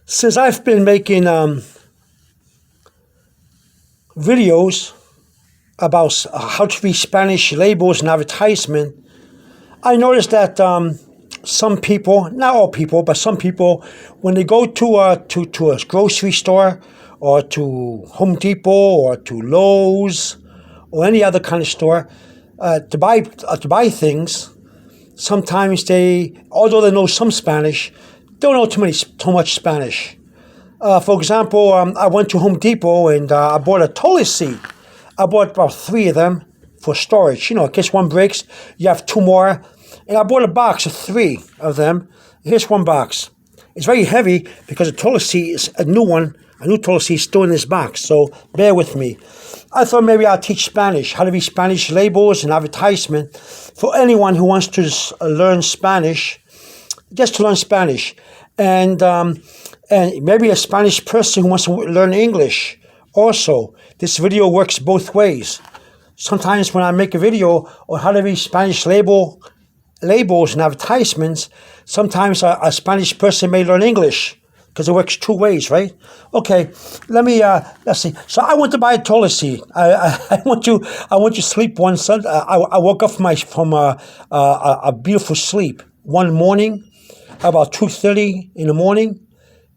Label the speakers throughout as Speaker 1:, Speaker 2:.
Speaker 1: Since I've been making videos about how to read Spanish labels and advertisement, I noticed that some people, not all people, but some people, when they go to a grocery store or to Home Depot or to Lowe's or any other kind of store to buy things, sometimes they, although they know some Spanish, don't know too much Spanish. For example, I went to Home Depot and I bought a toilet seat. I bought about 3 of them for storage. You know, in case one breaks, you have 2 more. And I bought a box of 3 of them. Here's one box. It's very heavy because the toilet seat is a new one. A new toilet seat is still in this box, so bear with me. I thought maybe I'll teach Spanish, how to read Spanish labels and advertisement for anyone who wants to learn Spanish, just to learn Spanish. And maybe a Spanish person who wants to learn English also. This video works both ways. Sometimes when I make a video on how to read Spanish labels and advertisements, sometimes a Spanish person may learn English because it works 2 ways, right? Okay, let's see. So I went to buy a toilet seat. I went to sleep one Sunday. I woke up from a beautiful sleep one morning, about 2:30 in the morning,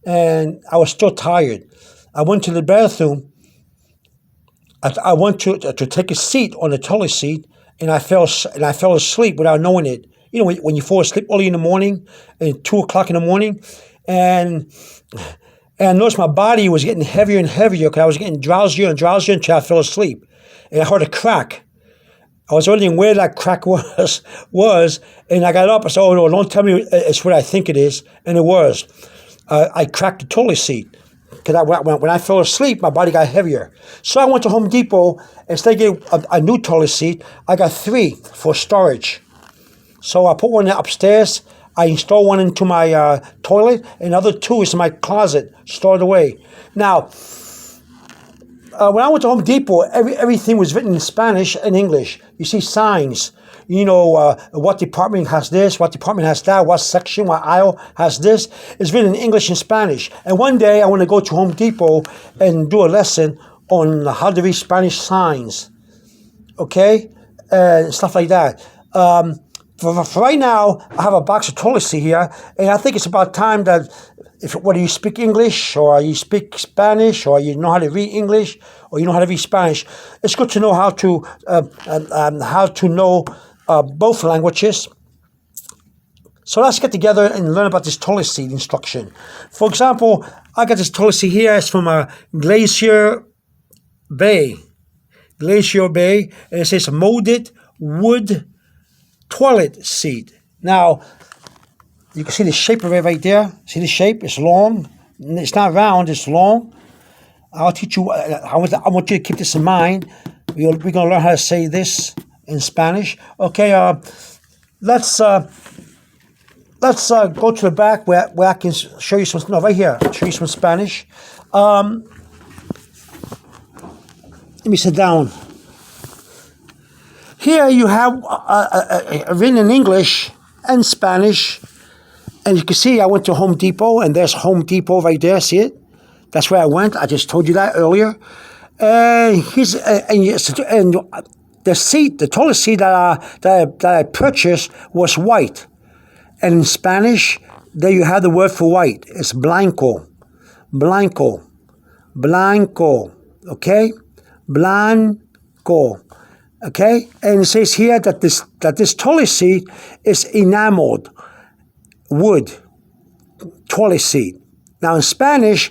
Speaker 1: and I was still tired. I went to the bathroom. I went to take a seat on the toilet seat, and I fell asleep without knowing it. You know, when you fall asleep early in the morning, at 2 o'clock in the morning, and I noticed my body was getting heavier and heavier because I was getting drowsier and drowsier until I fell asleep. And I heard a crack. I was wondering where that crack was, and I got up. I said, "Oh no, don't tell me it's what I think it is," and it was. I cracked the toilet seat because when I fell asleep, my body got heavier. So I went to Home Depot. Instead of getting a new toilet seat, I got 3 for storage. So I put one upstairs. I installed one into my toilet, and the other 2 is in my closet, stored away. Now, when I went to Home Depot, everything was written in Spanish and English. You see signs, you know, what department has this, what department has that, what section, what aisle has this. It's written in English and Spanish. And one day I want to go to Home Depot and do a lesson on how to read Spanish signs, okay, and stuff like that. For right now, I have a box of toilet seat here, and I think it's about time that whether you speak English or you speak Spanish or you know how to read English or you know how to read Spanish, it's good to know how to know both languages. So let's get together and learn about this toilet seat instruction. For example, I got this toilet seat here. It's from a Glacier Bay, and it says molded wood toilet seat. Now, you can see the shape of it right there. See the shape? It's long. It's not round. It's long. I'll teach you. I want you to keep this in mind. We're going to learn how to say this in Spanish. Okay. Let's go to the back where I can show you some. No, right here. Show you some Spanish. Let me sit down. Here you have written in English and Spanish, and you can see I went to Home Depot, and there's Home Depot right there. See it? That's where I went. I just told you that earlier. And the seat, the toilet seat that I purchased was white, and in Spanish, there you have the word for white. It's blanco, okay, blanco. Okay, and it says here that this toilet seat is enameled wood toilet seat. Now in Spanish,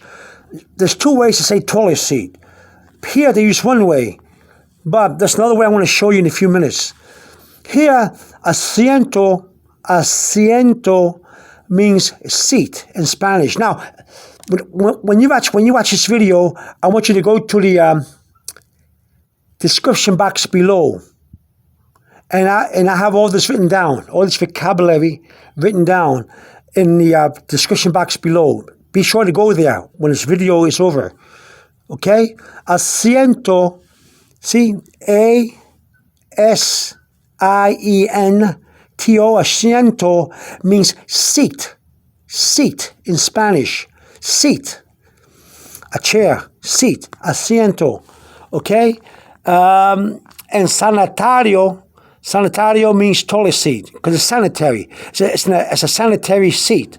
Speaker 1: there's 2 ways to say toilet seat. Here they use one way, but there's another way I want to show you in a few minutes. Here, asiento means seat in Spanish. Now, when you watch this video, I want you to go to the description box below, and I have all this written down, all this vocabulary written down in the description box below. Be sure to go there when this video is over. Okay, asiento, see, asiento, asiento means seat in Spanish. seat. A chair, seat, asiento, okay? And sanitario means toilet seat, because it's sanitary. It's a sanitary seat.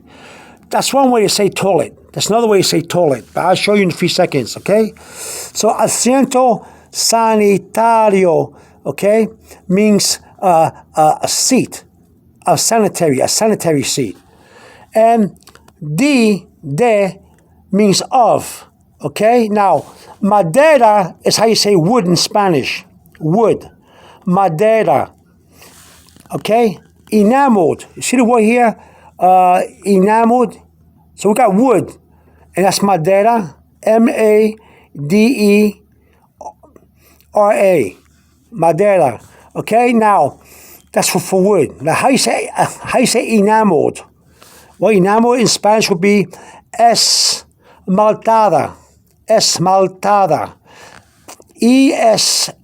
Speaker 1: That's one way to say toilet. That's another way to say toilet, but I'll show you in a few seconds, okay? So asiento sanitario, okay, means a seat, a sanitary seat. And de means of. Okay, now, madera is how you say wood in Spanish. Wood. Madera. Okay? Enameled. You see the word here? Enameled. So we got wood. And that's madera. M-A-D-E-R-A. Madera. Okay, now, that's for wood. Now, how you say enameled? Well, enameled in Spanish would be esmaltada. Esmaltada. E-S-M-A-L-T-A-D-A.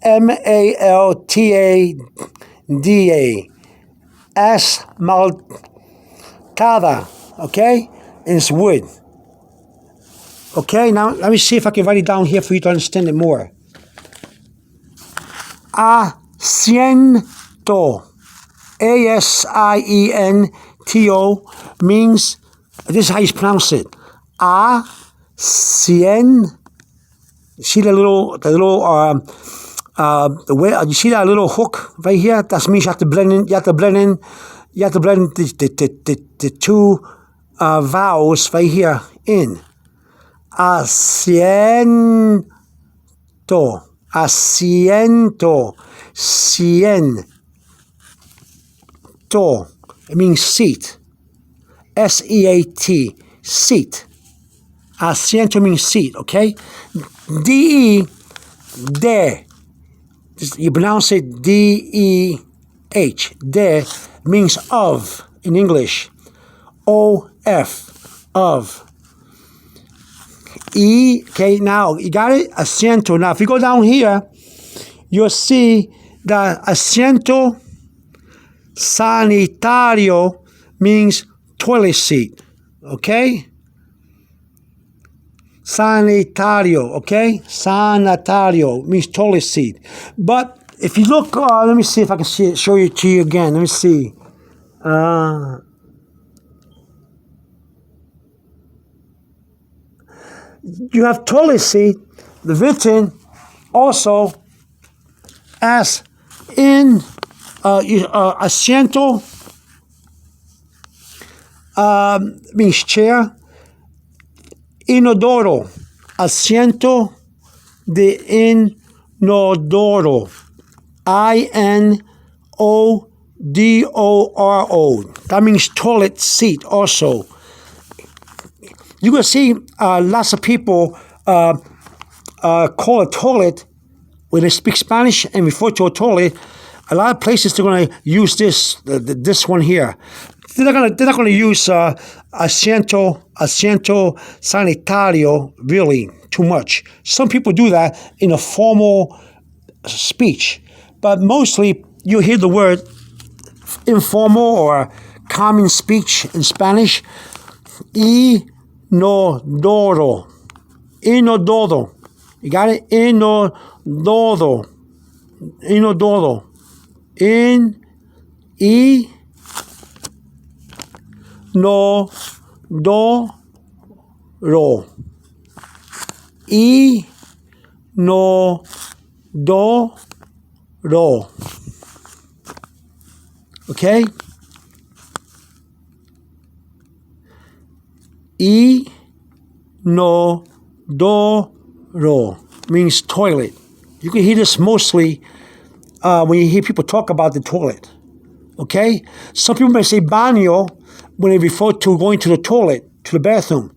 Speaker 1: Esmaltada. Okay? And it's wood. Okay, now let me see if I can write it down here for you to understand it more. Asiento. A-S-I-E-N-T-O means, this is how you pronounce it. See the little, you see that little hook right here? That means you have to blend in, the two vowels right here in. Asiento, siento. It means seat. S-E-A-T, seat. Asiento means seat, okay? D-E, de. You pronounce it D-E-H. De means of in English. O-F, of. E, okay, now, you got it? Asiento. Now, if you go down here, you'll see that asiento sanitario means toilet seat, okay? Sanitario, okay? Sanitario means toilet seat. But if you look, let me see if I can show it to you again. Let me see. You have toilet seat written also as in asiento means chair. Inodoro, asiento de inodoro, I-N-O-D-O-R-O. That means toilet seat also. You can see lots of people call a toilet, when they speak Spanish and refer to a toilet, a lot of places they're going to use this one here. They're not going to use asiento sanitario really too much. Some people do that in a formal speech, but mostly you hear the word informal or common speech in Spanish. Inodoro. Inodoro. You got it? Inodoro. Inodoro. No do ro. No do ro. Okay? No do ro means toilet. You can hear this mostly when you hear people talk about the toilet. Okay? Some people may say baño when they refer to going to the toilet, to the bathroom.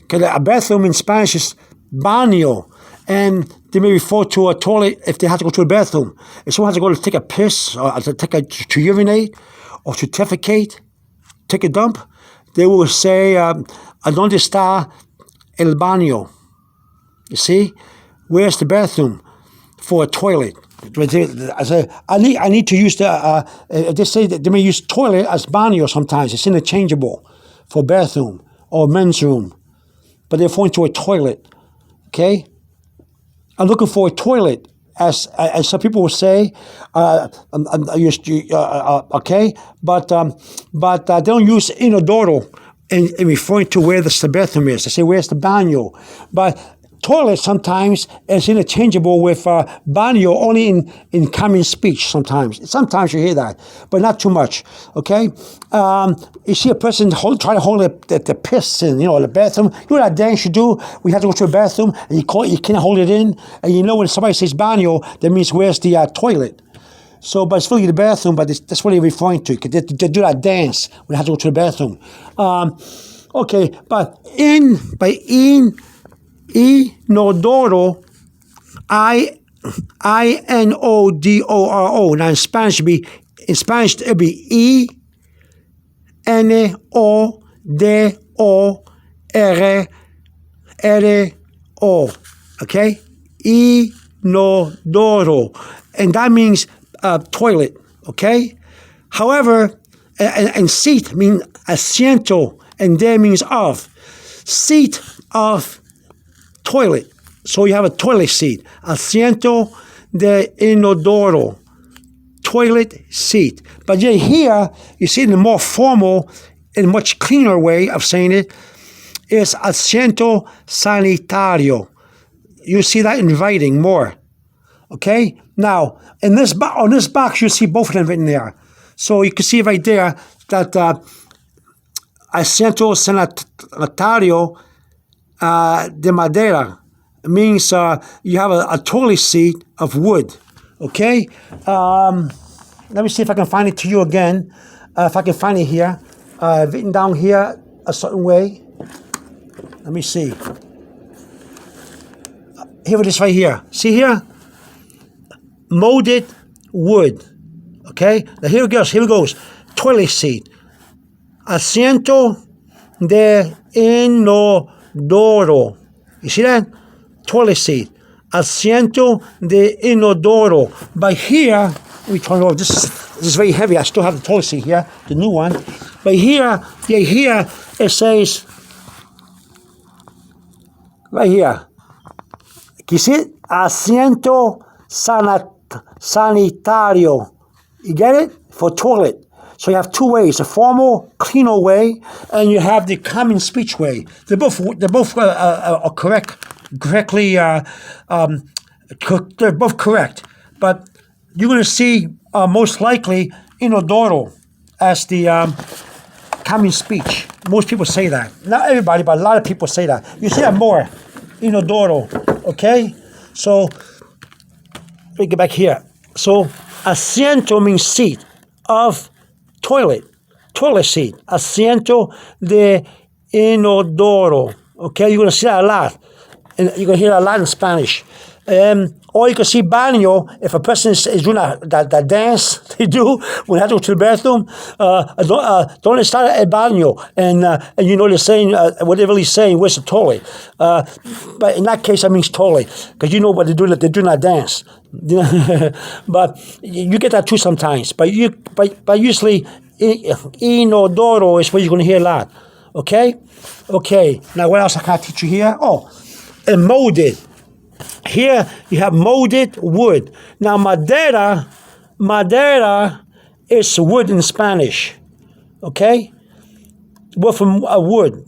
Speaker 1: Because a bathroom in Spanish is baño. And they may refer to a toilet if they have to go to the bathroom. If someone has to go to take a piss, or to urinate, or to defecate, take a dump, they will say, ¿Dónde está el baño? You see? Where's the bathroom for a toilet? I need to use they say that they may use toilet as baño sometimes. It's interchangeable for bathroom or men's room. but they're referring to a toilet. Okay? I'm looking for a toilet, as some people will say. Okay? But they don't use inodoro in referring to where the bathroom is. They say, where's the baño? But toilet sometimes is interchangeable with baño only in common speech sometimes. Sometimes you hear that, but not too much, okay? You see a person try to hold the piss in, the bathroom. You know that dance you do? We have to go to a bathroom, and you can't hold it in, and when somebody says baño, that means where's the toilet? So, but it's really the bathroom, but that's what they're referring to. They do that dance when they have to go to the bathroom. Okay, but inodoro, inodoro. Now in Spanish, it'd be enodoro. Okay, inodoro, and that means toilet. Okay. However, and seat means asiento, and there means of. Seat of toilet. So you have a toilet seat. Asiento de inodoro. Toilet seat. But yet here, you see in a more formal and much cleaner way of saying it, is asiento sanitario. You see that in writing more. Okay? Now, on this box, you see both of them written there. So you can see right there that asiento sanitario de madera means you have a toilet seat of wood. Okay? Let me see if I can find it to you again. If I can find it here. Written down here a certain way. Let me see. Here it is right here. See here? Molded wood. Okay? Now here it goes. Toilet seat. Asiento de inodoro. You see that? Toilet seat. Asiento de inodoro. But here, let me turn it over. This is very heavy. I still have the toilet seat here, the new one. But here it says, right here. You see it? Asiento sanitario. You get it? For toilet. So you have two ways: a formal, cleaner way, and you have the common speech way. They're both correctly. They're both correct, but you're going to see most likely inodoro as the common speech. Most people say that. Not everybody, but a lot of people say that. You see that more, inodoro. Okay, so let me get back here. So asiento means seat of toilet seat. Asiento de inodoro. Okay, you're going to see that a lot. And you're going to hear that a lot in Spanish. Or you can see baño, if a person is doing that dance they do when they have to go to the bathroom. Don't start at baño. And they're saying, what they're really saying, where's the toilet? But in that case, that means toilet. Because you know what they're doing that dance. But you get that too sometimes. But usually, inodoro is what you're going to hear a lot. Okay? Okay. Now, what else I can teach you here? Oh, and molded. Here you have molded wood. Now madera is wood in Spanish. Okay? Well, from wood.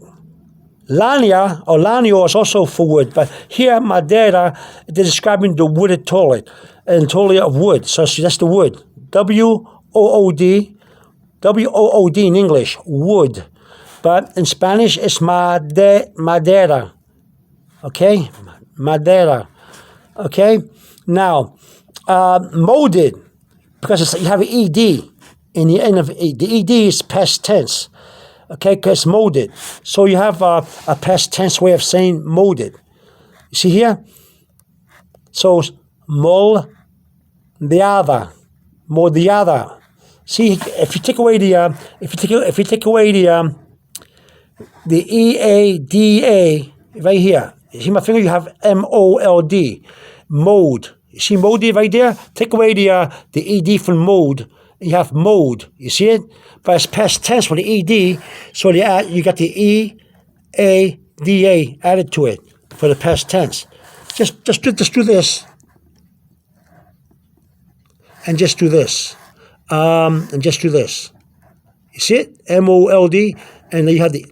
Speaker 1: Lania or lanio is also for wood, but here madera, they're describing the wooded toilet and toilet of wood. So that's the wood. W-O-O-D in English, wood. But in Spanish it's madera. Okay? Madera. Okay? Now, molded, because you have an ED in the end of it. The ED is past tense. Okay? Because it's molded. So you have a past tense way of saying molded. You see here? So, moldeada. See, if you take away the EADA right here, you see my finger? You have MOLD, mold. You see molded right there? Take away the ED from mold, and you have mold. You see it? But it's past tense for the ED, so you got the EADA. da added to it for the past tense. Just do this, and just do this, and just do this. You see it? mold, and then you have the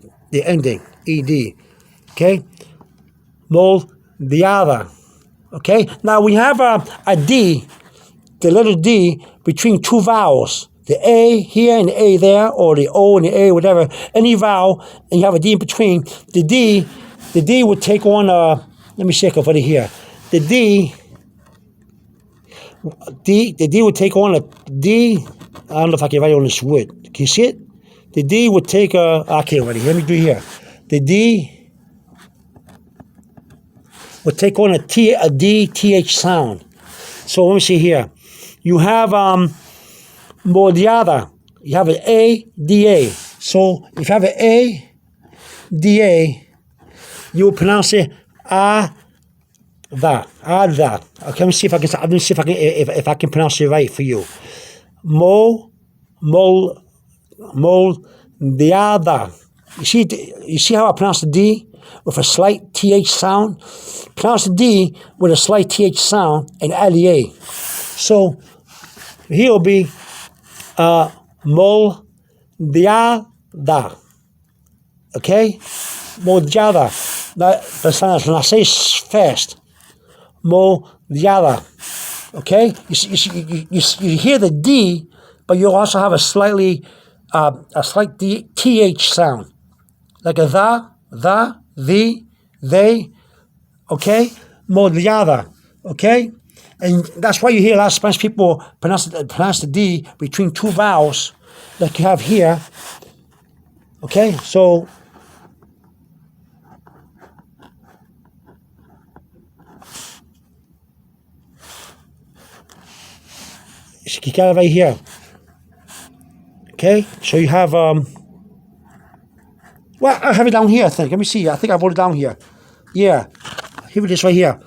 Speaker 1: ending ed. Okay, moldeada. Okay. Now we have a d, the letter d between two vowels. The A here and the A there, or the O and the A, whatever, any vowel, and you have a D in between. The D would take on let me see if I can put it here. The D would take on a D. I don't know if I can write it on this wood. Can you see it? The D would take I can't write it. Let me do it here. The D would take on a D, TH sound. So let me see here. You have moldeada. You have an A, DA. So if you have an A, DA, you will pronounce it ah, that. Okay, let me see if I can pronounce it right for you. Moldeada. You see how I pronounce the D with a slight TH sound? Pronounce the D with a slight TH sound and add the A. So here will be moldeada. Okay? Moldeada. When I say fast, moldeada. Okay? You hear the D, but you also have a slight TH sound. Like a the, they. Okay? Moldeada. Okay? And that's why you hear a lot of Spanish people pronounce the D between two vowels like you have here. Okay, so you got it right here. Okay, so you have well, I have it down here. I think. Let me see. I think I wrote it down here. Yeah, here it is right here.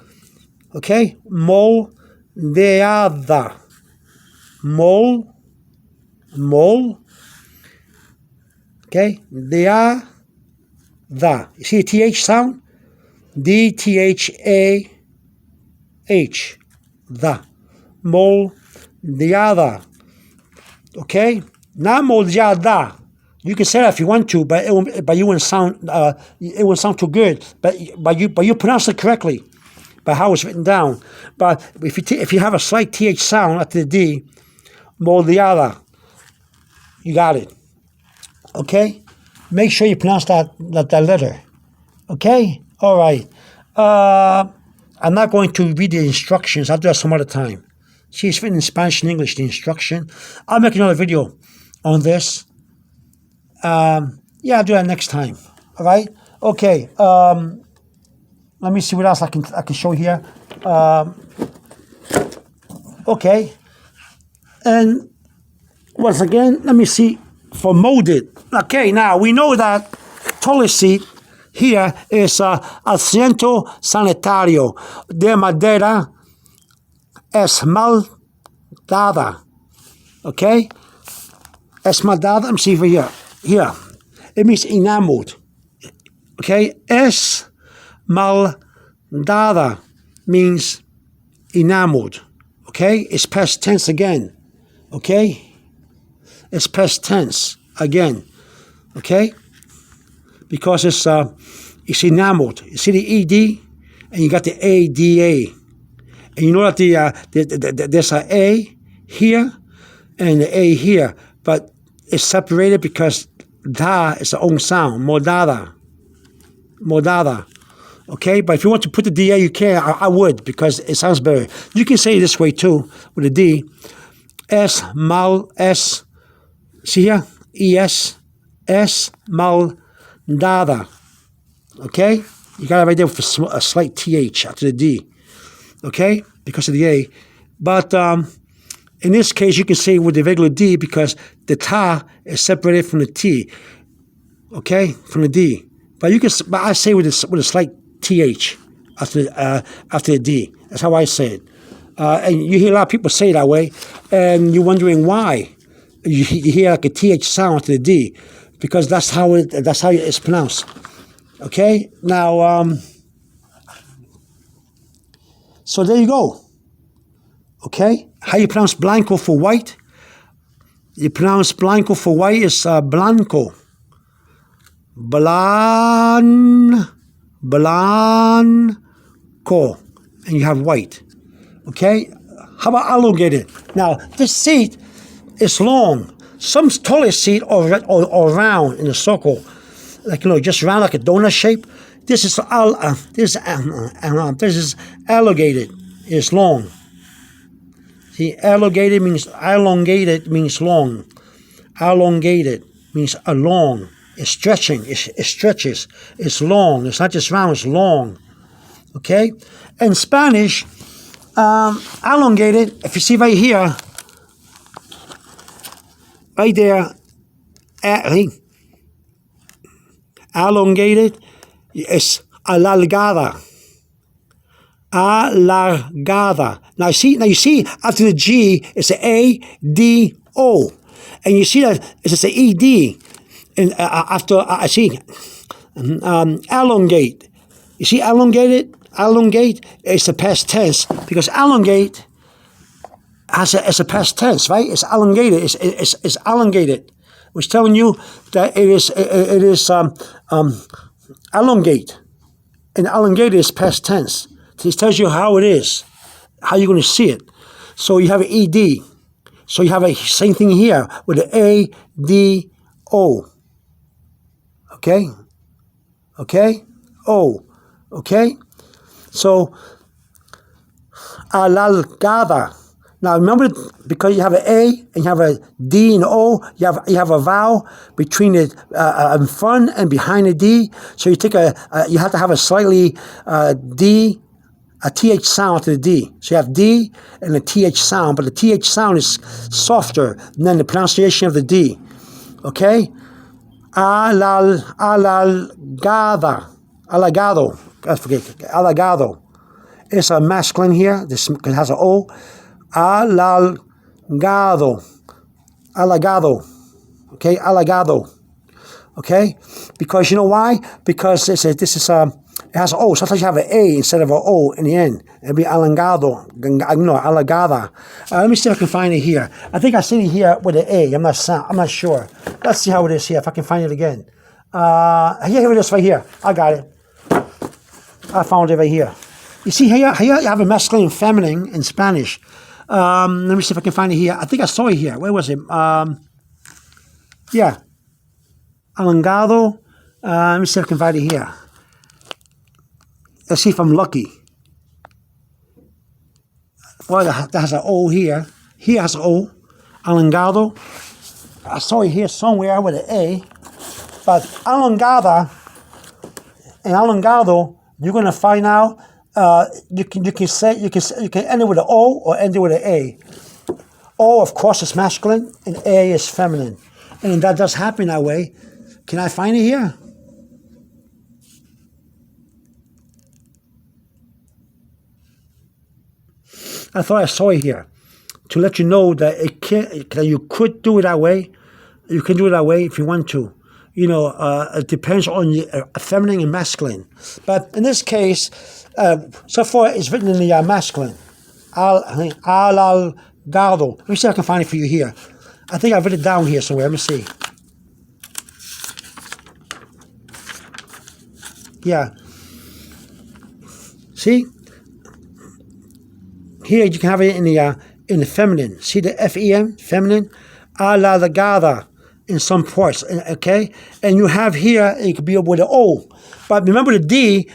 Speaker 1: Okay, moldeada. Mohl. Okay, deada. You see the TH sound? D-T-H-A-H. The. Moldeada. Okay, not moldeada. You can say that if you want to, but you wouldn't sound too good. But you pronounce it correctly by how it's written down. But if you have a slight TH sound after the D, moldeada, you got it. Okay? Make sure you pronounce that letter. Okay? All right. I'm not going to read the instructions. I'll do that some other time. See, it's written in Spanish and English, the instruction. I'll make another video on this. Yeah, I'll do that next time. All right? Okay. Let me see what else I can show here. Okay. And once again, let me see for molded. Okay, now we know that toilet seat here is asiento sanitario de madera esmaltada. Okay? Esmaltada, let me see for here. Here. It means enameled. Okay? Esmaltada means enameled. Okay? It's past tense again. Okay? It's past tense again. Okay? Because it's enameled. You see the ED? And you got the ADA. And you know that there's an A here and the A here. But it's separated because da is the own sound. Moldeada. Okay? But if you want to put the DA, you can. I would, because it sounds better. You can say it this way too, with a D. S. See here? ES. Esmaltada. Okay? You got it right there with a slight TH after the D. Okay? Because of the A. But in this case, you can say with the regular D because the ta is separated from the T. Okay? From the D. But I say with a slight TH after the D. That's how I say it. And you hear a lot of people say it that way, and you're wondering why. You hear like a TH sound after the D, because that's how it's pronounced. Okay, now, so there you go. Okay, how you pronounce blanco for white? You pronounce blanco for white is blanco. Blahn, blanco, and you have white. Okay, how about elongated? Now, this seat is long. Some toilet seat are round in a circle, like just round like a donut shape. This is elongated. It's long. See, elongated means long. Elongated means long. It's stretching. It stretches. It's long. It's not just round. It's long. Okay. In Spanish, elongated. If you see right here, right there, elongated is alargada. Alargada. Now you see after the G it's an A-D-O, and you see that it's an E-D, and after I see elongate. You see elongated. Elongate is the past tense because elongate it's a past tense, right? It's elongated. It's elongated. Which telling you that it is elongate, and elongated is past tense. This tells you how it is, how you're going to see it. So you have an ED. So you have a same thing here with an A-D-O. Okay? Okay? O. Okay? So, alargada. Now remember, because you have an A and you have a D and O, you have a vowel between it in front and behind the D. So you take you have to have a slightly a TH sound to the D. So you have D and a TH sound, but the TH sound is softer than the pronunciation of the D. Okay? Alargada. Alargado. I forget. Alargado. It's a masculine here. This it has an O. Alargado. Alargado. Okay? Alargado. Okay? Because you know why? Because this is it has an O. Sometimes you have an A instead of an O in the end. It'll be alangado. No, alargada. Let me see if I can find it here. I think I see it here with an A. I'm not sure. Let's see how it is here. If I can find it again. Here it is right here. I got it. I found it right here. You see here you have a masculine and feminine in Spanish. Let me see if I can find it here. I think I saw it here. Where was it? Yeah. Alangado. Let me see if I can find it here. Let's see if I'm lucky. Well, that has an O here. Here has an O. Alangado. I saw it here somewhere with an A. But alongada and alongado, you're going to find out. You can end it with an O or end it with an A. O, of course, is masculine, and A is feminine, and that does happen that way. Can I find it here? I thought I saw it here to let you know that that you could do it that way. You can do it that way if you want to. It depends on feminine and masculine. But in this case, so far it's written in the masculine. Alargado. Let me see if I can find it for you here. I think I've written it down here somewhere. Let me see. Yeah. See? Here you can have it in the feminine. See the F-E-M, feminine? Alargada in some parts, okay? And you have here, it could be with an O. But remember the D,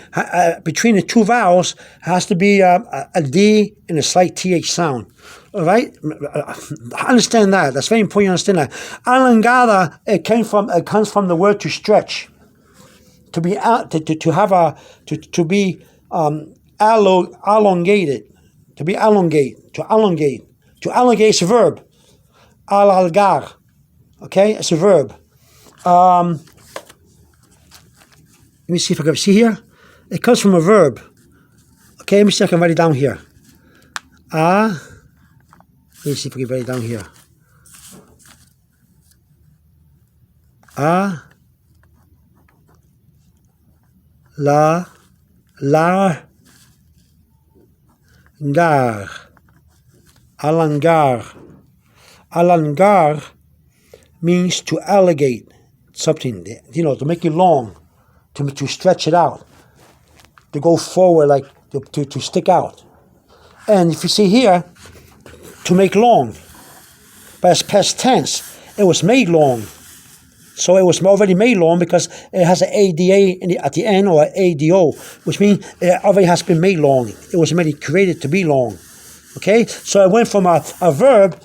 Speaker 1: between the two vowels, has to be a D and a slight TH sound. All right? Understand that. That's very important you understand that. Alangada, it comes from the word to stretch. To be elongated. To be elongate. To elongate. To elongate is a verb. Alargar. Okay? It's a verb. Let me see if I can see here. It comes from a verb. Okay, let me see if I can write it down here. Let me see if I can write it down here. lahr, alargar. Alargar means to elongate something, to make it long, to stretch it out, to go forward, like to stick out. And if you see here, to make long, but it's past tense. It was made long. So it was already made long because it has an ADA at the end, or an ADO, which means it already has been made long. It was already created to be long. Okay? So it went from a verb,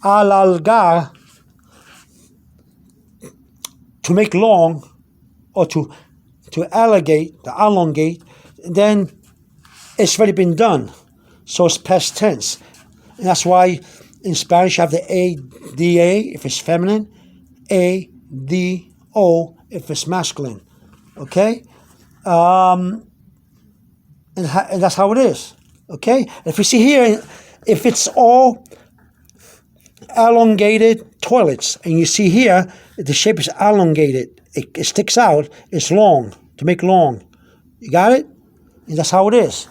Speaker 1: alargada, to make long, or to elongate, then it's already been done. So it's past tense. And that's why in Spanish you have the ADA if it's feminine, ADO if it's masculine. Okay? And that's how it is. Okay? If you see here, if it's all elongated toilets, and you see here, the shape is elongated, it sticks out, it's long, to make long. You got it? And that's how it is.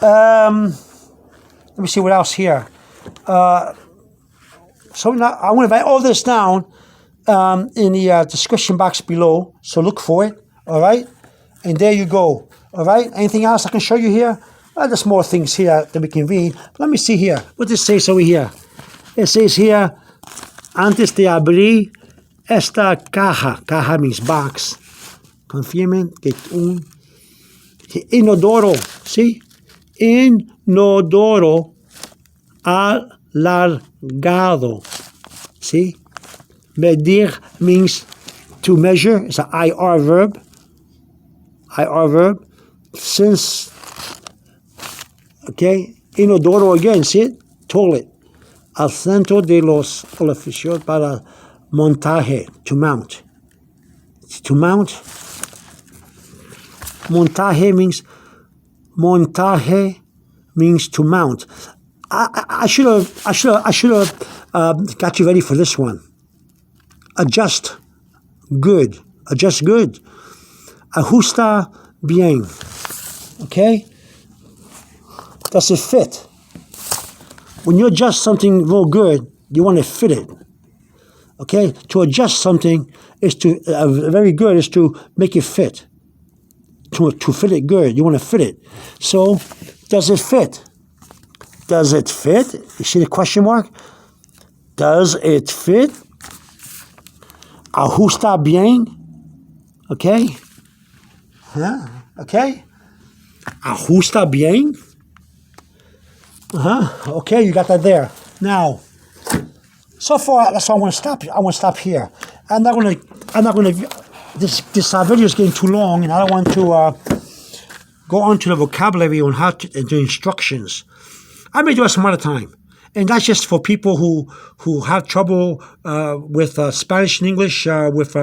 Speaker 1: Let me see what else here. So now I'm going to write all this down in the description box below. So look for it. All right. And there you go. All right. Anything else I can show you here? There's more things here that we can read. Let me see here. What does it say over here? It says here, antes de abrir esta caja. Caja means box. Confirmen que un inodoro. See? Inodoro alargado. See? Medir means to measure. It's an IR verb. IR verb. Since, okay, inodoro again, see it? Toilet. Asiento de los oficios para montaje, to mount. To mount. Montaje means to mount. I should have got you ready for this one. Adjust good. Adjust good. Ajusta bien. Okay? Does it fit? When you adjust something real good, you want to fit it. Okay? To adjust something is to very good is to make it fit. To fit it good, you want to fit it. So, does it fit? Does it fit? You see the question mark? Does it fit? Ajusta bien. Okay? Huh? Okay? Ajusta bien. Okay, you got that there. Now, so far, that's why I want to stop. I want to stop here. I'm not going to. This video is getting too long, and I don't want to go on to the vocabulary on how to do instructions. I may do it some other time, and that's just for people who have trouble with Spanish and English with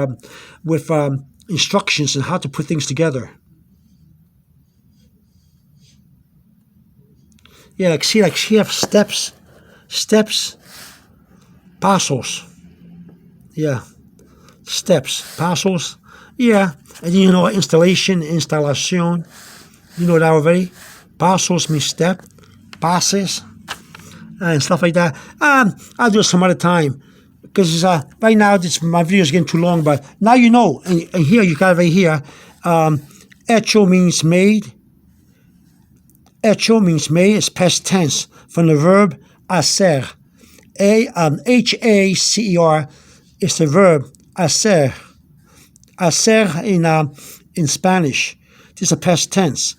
Speaker 1: instructions and how to put things together. Yeah, like she have steps, pasos. Yeah, steps, pasos. Yeah, and you know instalación. You know that already. Pasos means step, pases, and stuff like that. I'll do it some other time because right now my video is getting too long. But now you know, and here you got it right here. Hecho means made. Hecho means made. It's past tense from the verb hacer. Hacer is the verb hacer. Hacer in Spanish. This is a past tense.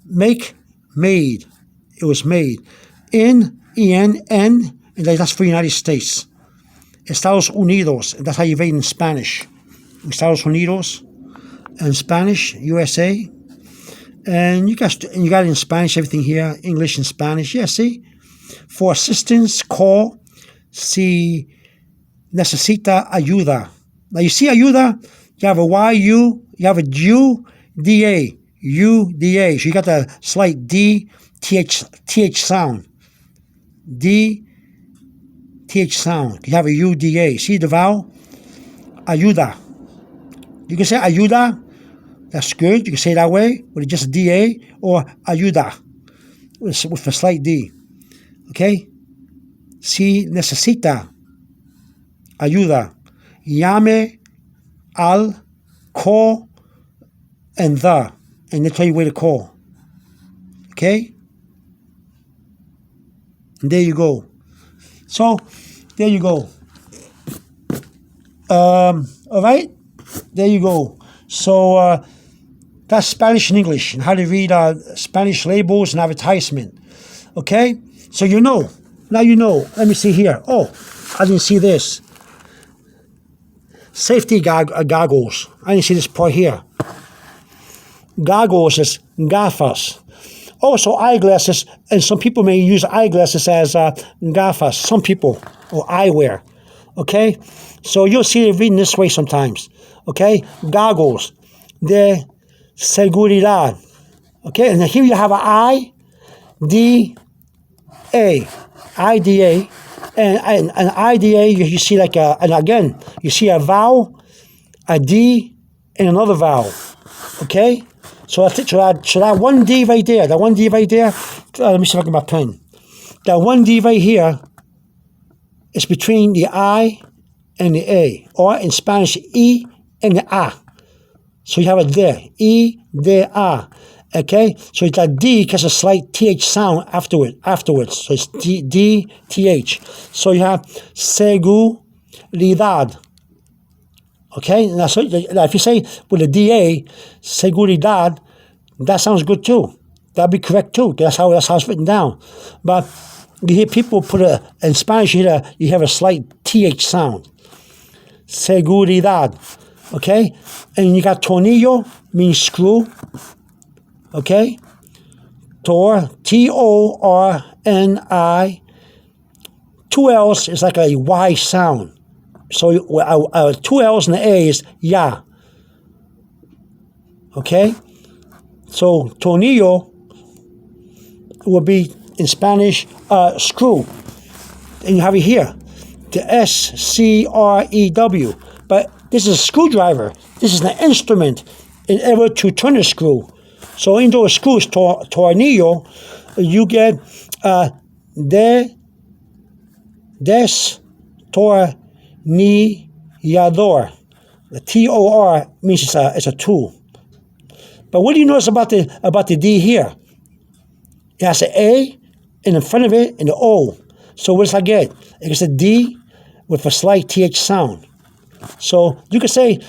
Speaker 1: Make, made. It was made. En, and that's for United States. Estados Unidos, and that's how you read in Spanish. Estados Unidos, in Spanish, USA. And you got it in Spanish, everything here, English and Spanish. Yeah, see? For assistance, call, si necesita ayuda. Now you see ayuda, you have a Y-U, you have a U-D-A, U-D-A. So you got the slight D-T-H sound. D-T-H sound. You have a U-D-A. See the vowel? Ayuda. You can say ayuda That's good. You can say it that way with just a DA, or ayuda with a slight D. Okay? Si necesita ayuda, llame al call and the, and they tell you where to call. Okay? And there you go. So, there you go. All right? There you go. So, that's Spanish and English, and how to read Spanish labels and advertisement. Okay? So you know. Now you know. Let me see here. Oh, I didn't see this. Safety goggles. I didn't see this part here. Goggles is gafas. Also eyeglasses, and some people may use eyeglasses as gafas. Some people, or eyewear. Okay? So you'll see it reading this way sometimes. Okay? Goggles. De seguridad. Okay? And here you have an I-D-A. IDA. And an IDA, you see like a, and again, you see a vowel, a D, and another vowel. Okay? So that one D right there, let me see if I can get my pen. That one D right here is between the I and the A, or in Spanish, E and the A. So you have it there, E, de, A. Okay, so that D gets a slight TH sound afterwards. So it's D, TH. So you have seguridad. Okay, now, so if you say with a DA, seguridad, that sounds good too. That'd be correct too. That's how it's written down. But you hear people put in Spanish, you have a slight TH sound. Seguridad. Okay, and you got tornillo, means screw. Okay, Torni. 2 L's is like a Y sound. So 2 L's and an A is ya. Okay, so tornillo will be in Spanish screw, and you have it here, the SCREW. But this is a screwdriver. This is an instrument in order to turn a screw. So into a screw is tornillo, you get destornillador. The TOR means it's a tool. But what do you notice about the D here? It has an A in front of it and an O. So what does I get? It's a D with a slight TH sound. So you could say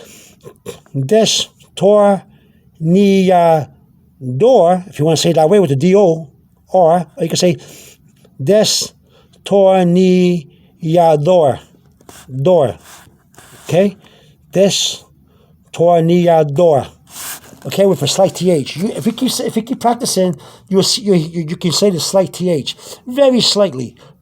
Speaker 1: destornillador, if you want to say it that way with the D-O, or you can say destornillador. Okay? Destornillador. Okay, with a slight TH. If you keep practicing, you can say the slight TH. Very slightly.